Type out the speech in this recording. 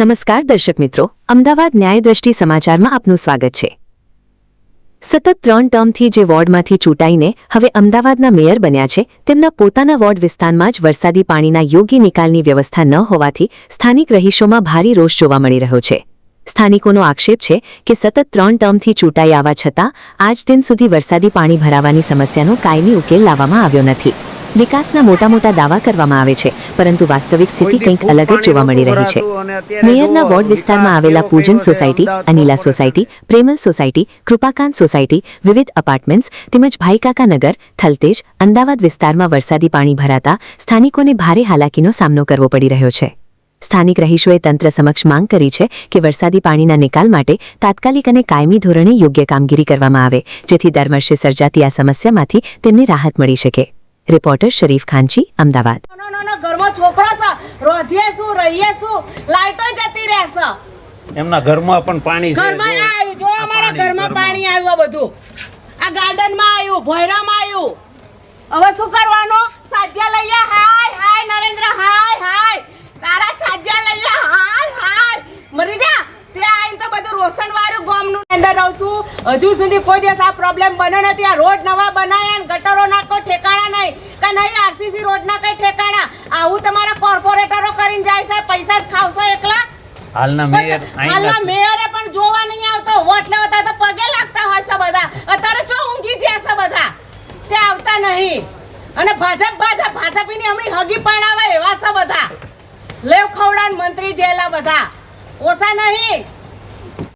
નમસ્કાર દર્શક મિત્રો, અમદાવાદ ન્યાય દ્રષ્ટિ સમાચારમાં આપનું સ્વાગત છે। સતત 3 ટર્મથી જે વોર્ડમાંથી ચૂંટાઈને હવે અમદાવાદના મેયર બન્યા છે, તેમના પોતાના વોર્ડ વિસ્તારમાં જ વરસાદી પાણીના યોગ્ય નિકાલની વ્યવસ્થા ન હોવાથી સ્થાનિક રહીશોમાં ભારે રોષ જોવા મળી રહ્યો છે। સ્થાનિકોનો આક્ષેપ છે કે સતત 3 ટર્મથી ચૂંટાઈ આવવા છતાં આજ દિન સુધી વરસાદી પાણી ભરાવાની સમસ્યાનો કાયમી ઉકેલ લાવવામાં આવ્યો નથી। વિકાસના મોટા મોટા દાવા કરવામાં આવે છે, પરંતુ વાસ્તવિક સ્થિતિ કંઈક અલગ જ જોવા મળી રહી છે। મેયરના વોર્ડ વિસ્તારમાં આવેલા Pujan society, Anila society, Premal society, Kripakant society, વિવિધ અપાર્ટમેન્ટ્સ તેમજ ભાઈકાકા નગર, થલતેજ, અમદાવાદ વિસ્તારમાં વરસાદી પાણી ભરાતા સ્થાનિકોને ભારે હાલાકીનો સામનો કરવો પડી રહ્યો છે। સ્થાનિક રહીશોએ તંત્ર સમક્ષ માંગ કરી છે કે વરસાદી પાણીના નિકાલ માટે તાત્કાલિક અને કાયમી ધોરણે યોગ્ય કામગીરી કરવામાં આવે, જેથી દર વર્ષે સર્જાતી આ સમસ્યામાંથી તેમને રાહત મળી શકે। રિપોર્ટર શરીફ ખાનચી, અમદાવાદ। ઘરમાં છોકરો છે, રોધીએ શું, રહીએ શું, લાઈટો જતી રહેશે। એમના ઘરમાં પણ પાણી છે। ઘરમાં આવ્યું, જો અમારા ઘરમાં પાણી આવ્યું, બધું આ ગાર્ડનમાં આવ્યું, ભોયરામાં આવ્યું। હવે શું કરવાનું? સાજ્યા લઈએ, હાય હાય નરેન્દ્ર, હાય હાય તારા છાજ્યા લઈએ, હાય હાય મરી જા। ત્યાં આવીને તો બધું રોશન વાળું ગામનું અંદર રહું છું, હજુ સુધી કોઈ દિવસ આ પ્રોબ્લેમ બન્યો નથી। આ રોડ નવા બનાવ્યા ને ગટરો ના કોઈ ઠેકાણા નહીં, કે નહીં આરસીસી રોડના કઈ ઠેકાણા। આવું તમારા કોર્પોરેટરો કરીને જાય છે, પૈસા જ ખાવશો એકલા। હાલના મેયરે પણ જોવા નહીં આવતો, વોટ લેવા તો પગે લાગતા હોય છે બધા। અત્યારે જો ઊંઘી જાય છે બધા, તે આવતા નહીં। અને ભાજપની હમણી હગી પરણાવા એવા છે બધા, લેવ ખવડાન મંત્રી જેલા બધા, ઓછા નહીં।